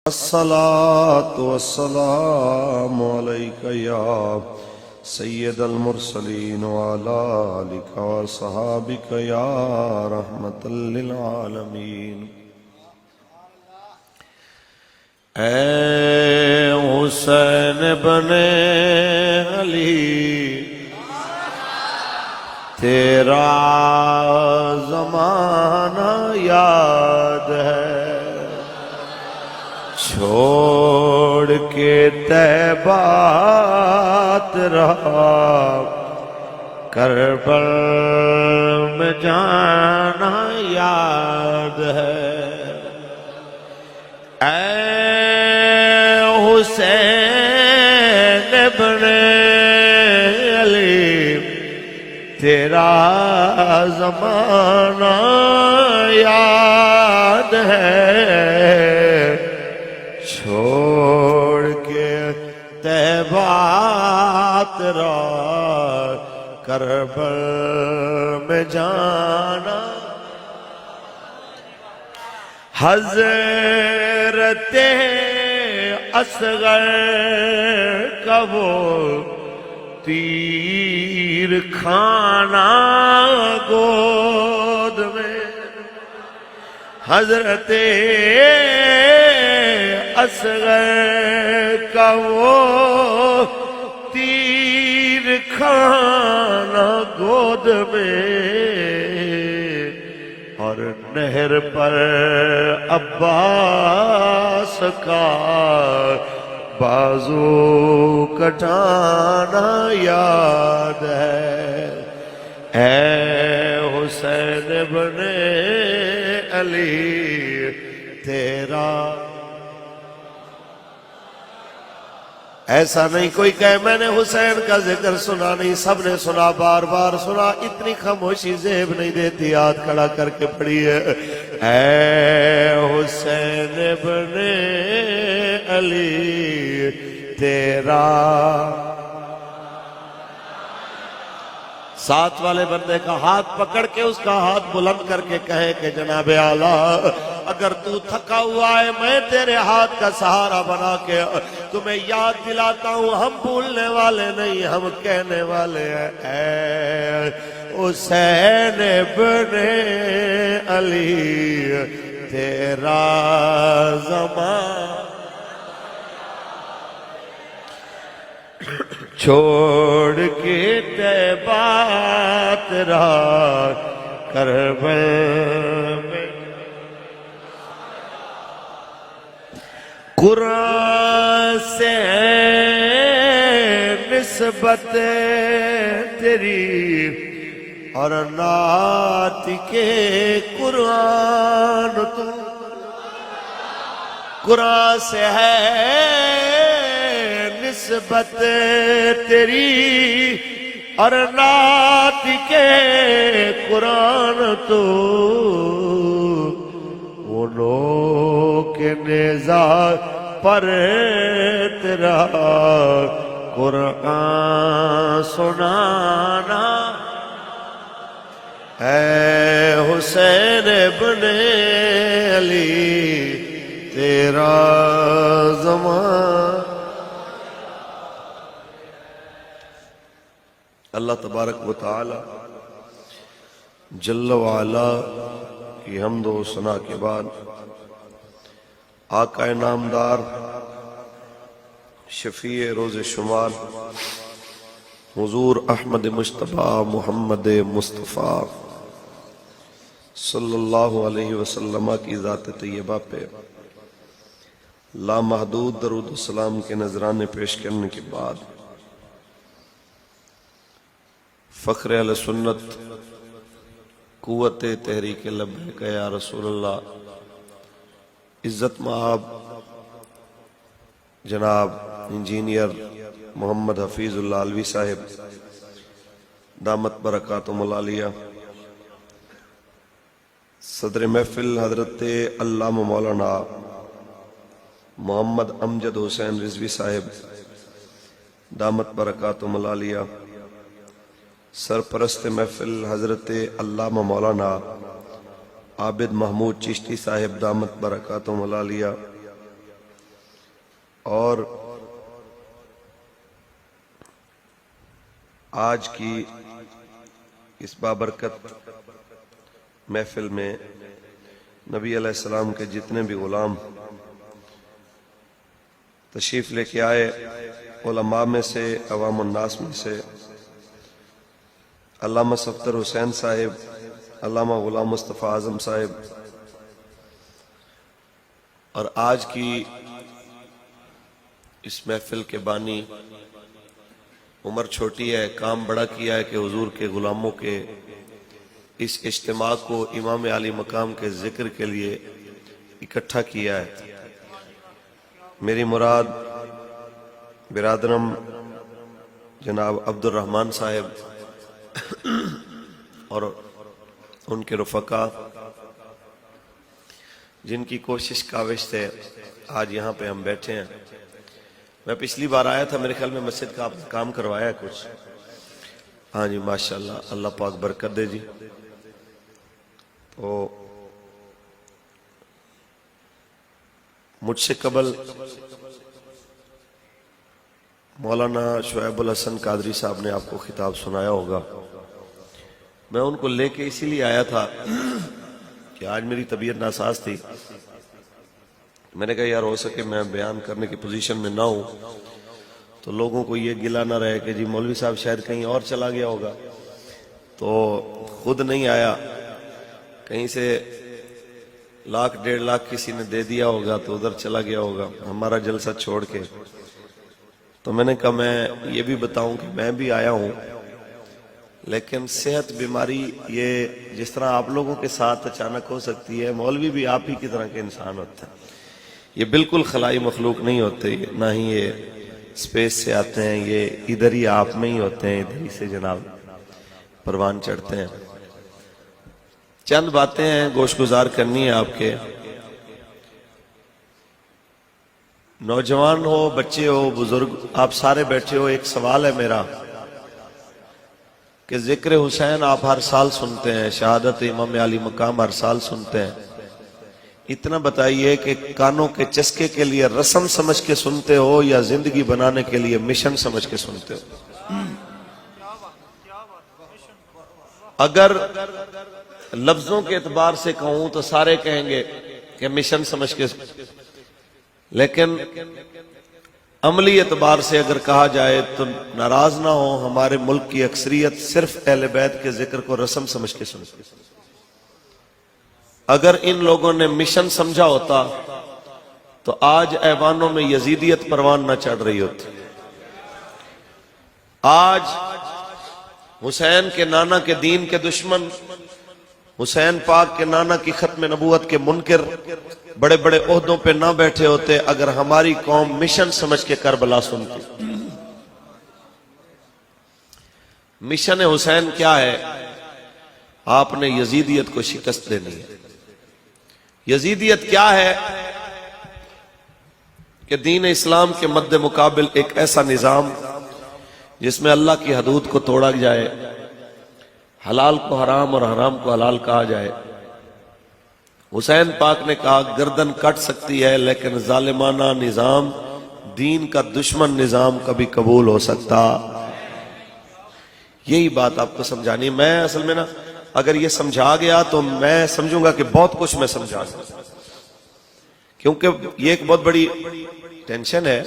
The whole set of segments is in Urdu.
الصلاة والسلام عليك يا سيد المرسلين وعلى آلك وصحابك يا رحمة للعالمين. اے حسین بن علی تیرا زمانہ یاد ہے، چھوڑ کے طیبہ تیرا کربل میں جانا یاد ہے. اے حسین بن علی تیرا زمانہ یاد ہے، چھوڑ کے طیبہ تیرا کربل میں جانا. حضرت اصغر کا وہ تیر کھانا گود میں، حضرت اصغر کا وہ تیر کھانا گود میں، اور نہر پر عباس کا بازو کٹانا یاد ہے. اے حسین بن علی تیرا ایسا نہیں کوئی کہے میں نے حسین کا ذکر سنا نہیں، سب نے سنا، بار بار سنا، اتنی خاموشی زیب نہیں دیتی. ہاتھ کھڑا کر کے پڑھی ہے اے حسین بن علی تیرا. ساتھ والے بندے کا ہاتھ پکڑ کے اس کا ہاتھ بلند کر کے کہے کہ جناب اعلیٰ اگر تو تھکا ہوا ہے میں تیرے ہاتھ کا سہارا بنا کے تمہیں یاد دلاتا ہوں. ہم بھولنے والے نہیں، ہم کہنے والے ہیں. اے حسین بن علی تیرا زمان چھوڑ کے طیبہ تیرا کربل میں. قرآن سے نسبت تیری اور نعت کے قرآن تو قرآن سے ہے نسبت تیری اور نعت کے قرآن تو وہ لوگ کے نیزہ پر تیرا قرآن سنانا. اے حسین بن علی تیرا زمان. اللہ تبارک و تعالی جل وعلا کی حمد و ثنا کے بعد آقا نامدار شفیع روز شمار حضور احمد مجتبی محمد مصطفیٰ صلی اللہ علیہ وسلم کی ذات طیبہ پہ لامحدود درود و سلام کے نذرانے پیش کرنے کے بعد فخر اہل سنت قوت تحریک لبیک یا رسول اللہ عزت مآب جناب انجینئر محمد حفیظ اللہ علوی صاحب دامت برکاتہم العالیہ، صدر محفل حضرت علامہ مولانا محمد امجد حسین رضوی صاحب دامت برکاتہم العالیہ، سرپرست محفل حضرت علامہ مولانا عابد محمود چشتی صاحب دامت برکاتہم العالیہ، اور آج کی اس بابرکت محفل میں نبی علیہ السلام کے جتنے بھی غلام تشریف لے کے آئے، علماء میں سے، عوام الناس میں سے، علامہ صفدر حسین صاحب، علامہ غلام مصطفیٰ اعظم صاحب، اور آج کی اس محفل کے بانی، عمر چھوٹی ہے، کام بڑا کیا ہے کہ حضور کے غلاموں کے اس اجتماع کو امام عالی مقام کے ذکر کے لیے اکٹھا کیا ہے۔ میری مراد برادرم جناب عبد الرحمن صاحب اور ان کے رفقا جن کی کوشش کاوش سے آج یہاں پہ ہم بیٹھے ہیں۔ میں پچھلی بار آیا تھا، میرے خیال میں مسجد کا کام کروایا ہے کچھ، ہاں جی ماشاءاللہ، اللہ پاک برکت دے جی۔ تو مجھ سے قبل مولانا شعیب الحسن قادری صاحب نے آپ کو خطاب سنایا ہوگا۔ میں ان کو لے کے اسی لیے آیا تھا کہ آج میری طبیعت ناساز تھی، میں نے کہا یار ہو سکے میں بیان کرنے کی پوزیشن میں نہ ہوں تو لوگوں کو یہ گلہ نہ رہے کہ جی مولوی صاحب شاید کہیں اور چلا گیا ہوگا، تو خود نہیں آیا، کہیں سے 1 لاکھ 1.5 لاکھ کسی نے دے دیا ہوگا تو ادھر چلا گیا ہوگا ہمارا جلسہ چھوڑ کے۔ تو میں نے کہا میں یہ بھی بتاؤں کہ میں بھی آیا ہوں، لیکن صحت بیماری یہ جس طرح آپ لوگوں کے ساتھ اچانک ہو سکتی ہے، مولوی بھی آپ ہی کی طرح کے انسان ہوتے ہیں، یہ بالکل خلائی مخلوق نہیں ہوتے، نہ ہی یہ اسپیس سے آتے ہیں، یہ ادھر ہی آپ میں ہی ہوتے ہیں، ادھر ہی سے جناب پروان چڑھتے ہیں۔ چند باتیں ہیں گوش گزار کرنی ہے آپ کے، نوجوان ہو، بچے ہو، بزرگ، آپ سارے بیٹھے ہو۔ ایک سوال ہے میرا کہ ذکر حسین آپ ہر سال سنتے ہیں، شہادت امام علی مقام ہر سال سنتے ہیں، اتنا بتائیے کہ کانوں کے چسکے کے لیے رسم سمجھ کے سنتے ہو یا زندگی بنانے کے لیے مشن سمجھ کے سنتے ہو؟ اگر لفظوں کے اعتبار سے کہوں تو سارے کہیں گے کہ مشن سمجھ کے، لیکن عملی اعتبار سے اگر کہا جائے تو ناراض نہ ہو، ہمارے ملک کی اکثریت صرف اہل بیت کے ذکر کو رسم سمجھ کے سنتی۔ اگر ان لوگوں نے مشن سمجھا ہوتا تو آج ایوانوں میں یزیدیت پروان نہ چڑھ رہی ہوتی۔ آج حسین کے نانا کے دین کے دشمن، حسین پاک کے نانا کی ختم نبوت کے منکر بڑے بڑے عہدوں پہ نہ بیٹھے ہوتے اگر ہماری قوم مشن سمجھ کے کربلا سنتی۔ مشن حسین کیا ہے؟ آپ نے یزیدیت کو شکست دینی ہے۔ یزیدیت کیا ہے؟ کہ دین اسلام کے مد مقابل ایک ایسا نظام جس میں اللہ کی حدود کو توڑا جائے، حلال کو حرام اور حرام کو حلال کہا جائے۔ حسین پاک نے کہا گردن کٹ سکتی ہے لیکن ظالمانہ نظام، دین کا دشمن نظام کبھی قبول ہو سکتا۔ یہی بات آپ کو سمجھانی ہے۔ میں اصل میں اگر یہ سمجھا گیا تو میں سمجھوں گا کہ بہت کچھ میں سمجھا گیا، کیونکہ یہ ایک بہت بڑی ٹینشن ہے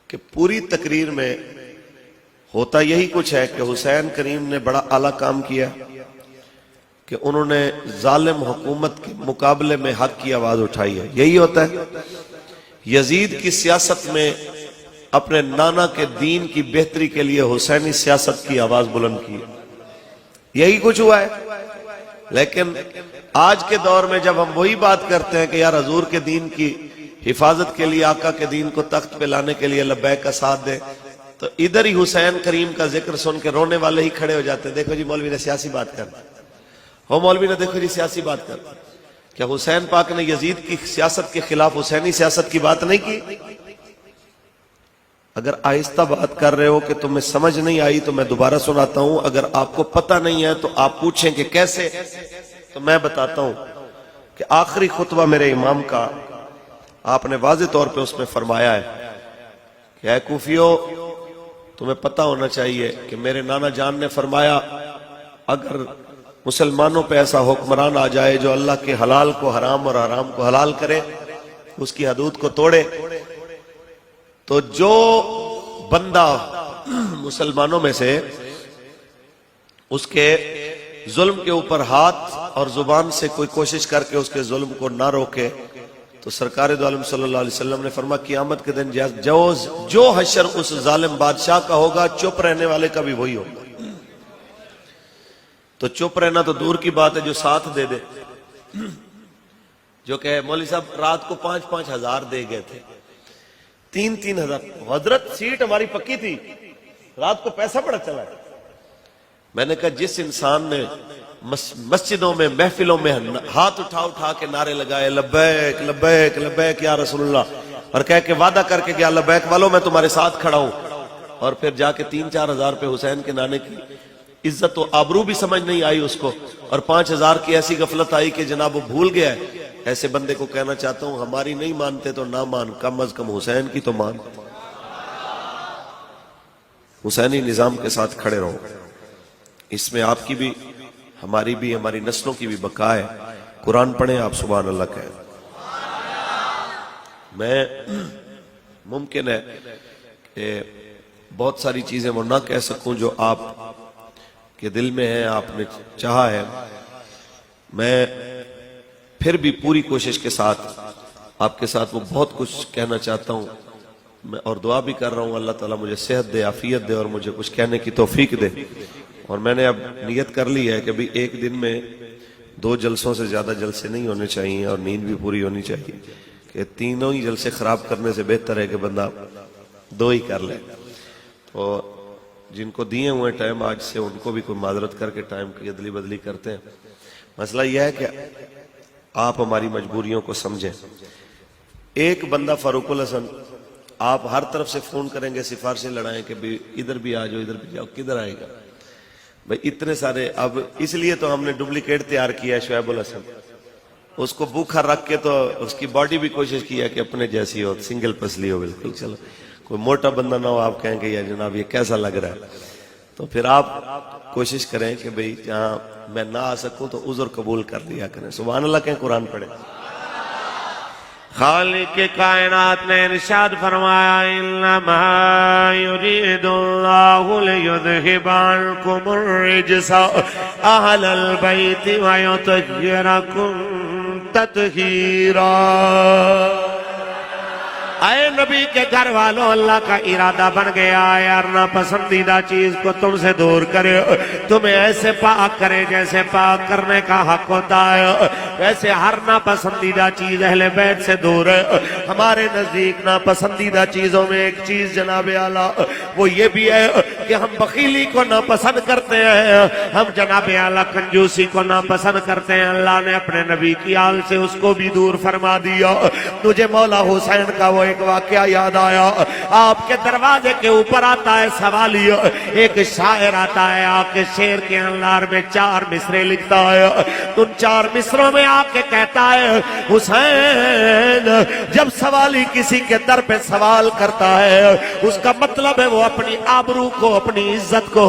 کہ پوری تقریر میں ہوتا یہی کچھ ہے کہ حسین کریم نے بڑا اعلیٰ کام کیا کہ انہوں نے ظالم حکومت کے مقابلے میں حق کی آواز اٹھائی ہے، یہی ہوتا ہے۔ یزید کی سیاست میں اپنے نانا کے دین کی بہتری کے لیے حسینی سیاست کی آواز بلند کی، یہی کچھ ہوا ہے۔ لیکن آج کے دور میں جب ہم وہی بات کرتے ہیں کہ یار حضور کے دین کی حفاظت کے لیے، آقا کے دین کو تخت پہ لانے کے لیے لبیک کا ساتھ دیں، تو ادھر ہی حسین کریم کا ذکر سن کے رونے والے ہی کھڑے ہو جاتے ہیں۔ دیکھو جی مولوی نے سیاسی بات کر دی، ہو مولوی نے دیکھو جی سیاسی بات کر دی۔ کیا حسین پاک نے یزید کی سیاست کے خلاف حسینی سیاست کی بات نہیں کی؟ اگر آہستہ بات کر رہے ہو کہ تمہیں سمجھ نہیں آئی تو میں دوبارہ سناتا ہوں، اگر آپ کو پتہ نہیں ہے تو آپ پوچھیں کہ کیسے، تو میں بتاتا ہوں کہ آخری خطبہ میرے امام کا آپ نے واضح طور پہ اس میں فرمایا ہے کہ اے کوفیو، تمہیں پتہ ہونا چاہیے کہ میرے نانا جان نے فرمایا اگر مسلمانوں پہ ایسا حکمران آ جائے جو اللہ کے حلال کو حرام اور حرام کو حلال کرے، اس کی حدود کو توڑے، تو جو بندہ مسلمانوں میں سے اس کے ظلم کے اوپر ہاتھ اور زبان سے کوئی کوشش کر کے اس کے ظلم کو نہ روکے، تو سرکار دو عالم صلی اللہ علیہ وسلم نے فرمایا قیامت کے دن جو حشر اس ظالم بادشاہ کا ہوگا، چپ رہنے والے کا بھی وہی ہوگا۔ تو چپ رہنا تو دور کی بات ہے، جو ساتھ دے دے، جو کہ مولوی صاحب رات کو 5-5 ہزار دے گئے تھے، 3-3 ہزار، حضرت سیٹ ہماری پکی تھی، رات کو پیسہ بڑا چلا ہے۔ میں نے کہا جس انسان نے مسجدوں میں محفلوں میں ہاتھ اٹھا کے نعرے لگائے لبیک لبیک لبیک یا رسول اللہ، اور کہہ کے وعدہ کر کے گیا لبیک والوں میں تمہارے ساتھ کھڑا ہوں، اور پھر جا کے 3-4 ہزار پہ حسین کے نانے کی عزت و آبرو بھی سمجھ نہیں آئی اس کو، اور 5 ہزار کی ایسی غفلت آئی کہ جناب وہ بھول گیا ہے۔ ایسے بندے کو کہنا چاہتا ہوں ہماری نہیں مانتے تو نہ مان، کم از کم حسین کی تو مان، حسینی نظام کے ساتھ کھڑے رہو، اس میں آپ کی بھی ہماری بھی ہماری نسلوں کی بھی بقا ہے۔ قرآن پڑھیں آپ سبحان اللہ کہیں۔ میں ممکن ہے کہ بہت ساری چیزیں وہ نہ کہہ سکوں جو آپ کے دل میں ہے، آپ نے چاہا ہے، میں پھر بھی پوری کوشش کے ساتھ آپ کے ساتھ وہ بہت کچھ کہنا چاہتا ہوں، میں اور دعا بھی کر رہا ہوں اللہ تعالیٰ مجھے صحت دے، عافیت دے، اور مجھے کچھ کہنے کی توفیق دے۔ اور میں نے اب نیت کر لی ہے کہ بھی ایک دن میں 2 جلسوں سے زیادہ جلسے نہیں ہونے چاہیے، اور نیند بھی پوری ہونی چاہیے، کہ تینوں ہی جلسے خراب کرنے سے بہتر ہے کہ بندہ 2 ہی کر لے۔ تو جن کو دیے ہوئے ٹائم آج سے ان کو بھی کوئی معذرت کر کے ٹائم کی ادلی بدلی کرتے ہیں۔ مسئلہ یہ ہے کہ آپ ہماری مجبوریوں کو سمجھیں۔ ایک بندہ فاروق الحسن آپ ہر طرف سے فون کریں گے، سفارشیں لڑائیں کہ بھی ادھر بھی آ جاؤ ادھر بھی جاؤ، کدھر آئے گا بھائی؟ اتنے سارے، اب اس لیے تو ہم نے ڈپلیکیٹ تیار کیا ہے شعیب الحسن، اس کو بھوکھا رکھ کے تو اس کی باڈی بھی کوشش کی ہے کہ اپنے جیسی ہو، سنگل پسلی ہو بالکل، چلو کوئی موٹا بندہ نہ ہو آپ کہیں کہ یا جناب یہ کیسا لگ رہا ہے۔ تو پھر آپ کوشش کریں کہ بھئی جہاں میں نہ آ سکوں تو عذر قبول کر لیا کریں۔ سبحان اللہ کہیں، قرآن پڑھیں۔ خالق کائنات نے ارشاد فرمایا انما یرید اللہ لیذہب عنکم الرجس اہل البیت ویطہرکم تطہیرا۔ اے نبی کے گھر والوں، اللہ کا ارادہ بن گیا ہے ہر ناپسندیدہ چیز کو تم سے دور کرے، تمہیں ایسے پاک کرے جیسے پاک کرنے کا حق ہوتا ہے، ویسے ہر ناپسندیدہ چیز اہل بیت سے دور ہے۔ ہمارے نزدیک ناپسندیدہ چیزوں میں ایک چیز جناب اعلیٰ وہ یہ بھی ہے کہ ہم بخیلی کو ناپسند کرتے ہیں، ہم جناب اعلیٰ کنجوسی کو ناپسند کرتے ہیں۔ اللہ نے اپنے نبی کی آل سے اس کو بھی دور فرما دیا۔ مجھے مولا حسین کا وہ ایک واقعہ یاد آیا، آپ کے دروازے کے اوپر آتا ہے سوالی، ایک شاعر آتا ہے، آ کے شعر کے اندر میں 4 مصرے لکھتا ہے، ان 4 مصروں میں آ کے کہتا ہے حسین جب سوالی کسی کے در پہ سوال کرتا ہے اس کا مطلب ہے وہ اپنی آبرو کو، اپنی عزت کو،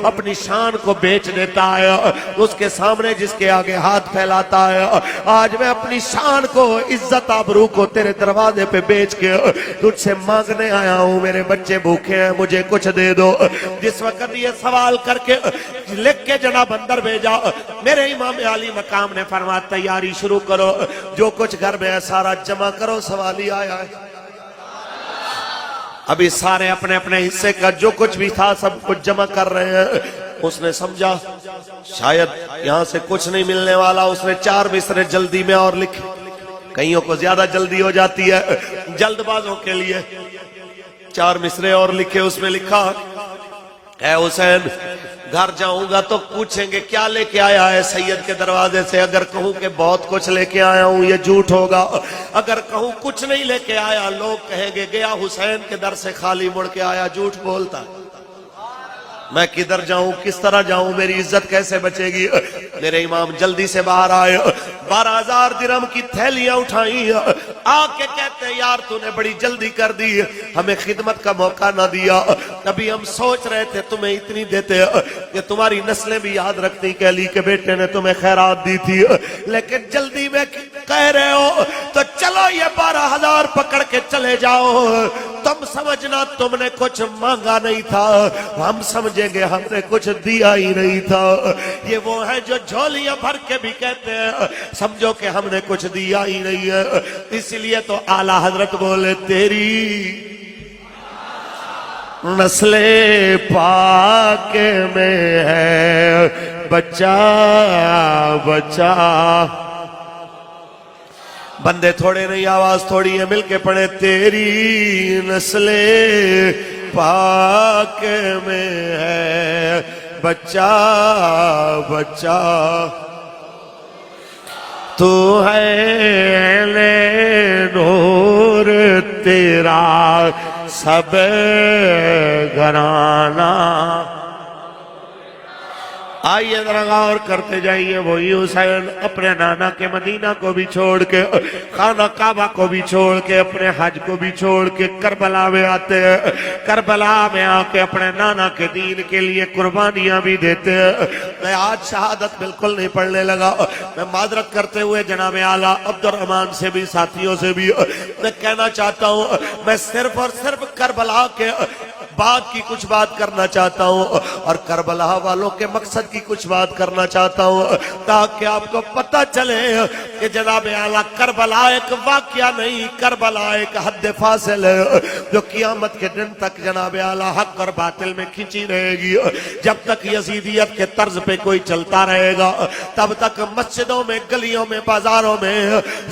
اپنی شان کو بیچ دیتا ہے، اس کے سامنے جس کے آگے ہاتھ پھیلاتا ہے۔ آج میں اپنی شان کو، عزت آبرو کو تیرے دروازے پہ بیچ کے تجھ سے مانگنے آیا ہوں، میرے بچے بھوکے ہیں مجھے کچھ دے دو۔ جس وقت یہ سوال کر کے لکھ کے جناب اندر بھیجا، میرے امام علی مقام نے فرمایا تیاری شروع کرو، جو کچھ گھر میں ہے سارا جمع کرو، سوالی آیا ہے۔ ابھی سارے اپنے اپنے حصے کا جو کچھ بھی تھا سب کچھ جمع کر رہے ہیں۔ اس نے سمجھا شاید یہاں سے کچھ نہیں ملنے والا، اس نے 4 مصرے جلدی میں اور لکھے، کئیوں کو زیادہ جلدی ہو جاتی ہے، جلد بازوں کے لیے 4 مصرے اور لکھے۔ اس میں لکھا اے حسین گھر جاؤں گا تو پوچھیں گے کیا لے کے آیا ہے سید کے دروازے سے، اگر کہوں کہ بہت کچھ لے کے آیا ہوں یہ جھوٹ ہوگا، اگر کہوں کچھ نہیں لے کے آیا لوگ کہیں گے گیا حسین کے در سے خالی مڑ کے آیا، جھوٹ بولتا ہے۔ میں کدھر جاؤں، کس طرح جاؤں، میری عزت کیسے بچے گی؟ میرے امام جلدی سے باہر آئے، 12,000 درہم کی تھیلیاں اٹھائیں، آ کے کہتے ہیں یار تو نے بڑی جلدی کر دی، ہمیں خدمت کا موقع نہ دیا، ابھی ہم سوچ رہے تھے تمہیں اتنی دیتے کہ تمہاری نسلیں بھی یاد رکھتی کہ علی کے بیٹے نے تمہیں خیرات دی تھی، لیکن جلدی میں کہہ رہے ہو تو چلو یہ 12,000 پکڑ کے چلے جاؤ، تم سمجھنا تم نے کچھ مانگا نہیں تھا، ہم سمجھیں گے ہم نے کچھ دیا ہی نہیں تھا۔ یہ وہ ہے جو جھولیاں بھر کے بھی کہتے ہیں سمجھو کہ ہم نے کچھ دیا ہی نہیں ہے۔ اس لیے تو اعلیٰ حضرت بولے تیری نسل پاک میں ہے بچہ بچہ، بندے تھوڑے نہیں آواز تھوڑی ہے، مل کے پڑھے تیری نسل پاک میں ہے بچہ بچہ، تو ہے نور تیرا سب گھرانہ۔ آئیے ذرا غور کرتے جائیے، وہی حسین اپنے نانا کے مدینہ کو بھی چھوڑ کے، خانہ کعبہ کو بھی چھوڑ کے، اپنے حج کو بھی چھوڑ کے کربلا میں آتے ہیں، کربلا میں آ کے اپنے نانا کے دین کے لیے قربانیاں بھی دیتے ہیں۔ میں آج شہادت بالکل نہیں پڑھنے لگا، میں معذرت کرتے ہوئے جناب اعلیٰ عبد الرحمن سے بھی ساتھیوں سے بھی میں کہنا چاہتا ہوں، میں صرف اور صرف کربلا کے بات کی کچھ بات کرنا چاہتا ہوں اور کربلا والوں کے مقصد کی کچھ بات کرنا چاہتا ہوں، تاکہ آپ کو پتہ چلے کہ جناب اعلیٰ کربلا ایک واقعہ نہیں، کربلا ایک حد فاصل ہے جو قیامت کے دن تک جناب اعلیٰ حق اور باطل میں کھینچی رہے گی۔ جب تک یزیدیت کے طرز پہ کوئی چلتا رہے گا تب تک مسجدوں میں، گلیوں میں، بازاروں میں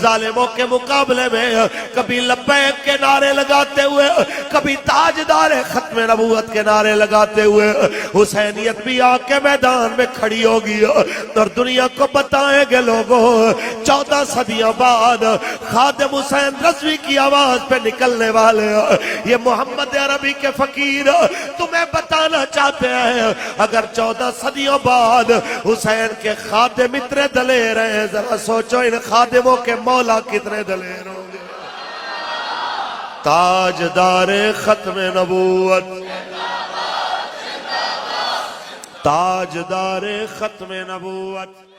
ظالموں کے مقابلے میں کبھی لبیک کے نعرے لگاتے ہوئے، کبھی تاجدار ختم نبوت کے نعرے لگاتے ہوئے حسینیت بھی آ کے میدان میں کھڑی ہوگی اور دنیا کو بتائیں گے لوگوں 14 صدیوں بعد خادم حسین رضوی کی آواز پہ نکلنے والے یہ محمد عربی کے فقیر تمہیں بتانا چاہتے ہیں، اگر 14 صدیوں بعد حسین کے خادم اتنے دلیر ہیں، ذرا سوچو ان خادموں کے مولا کتنے دلیر ہوں گے۔ تاجدار ختم نبوت، تاجدار ختم نبوت۔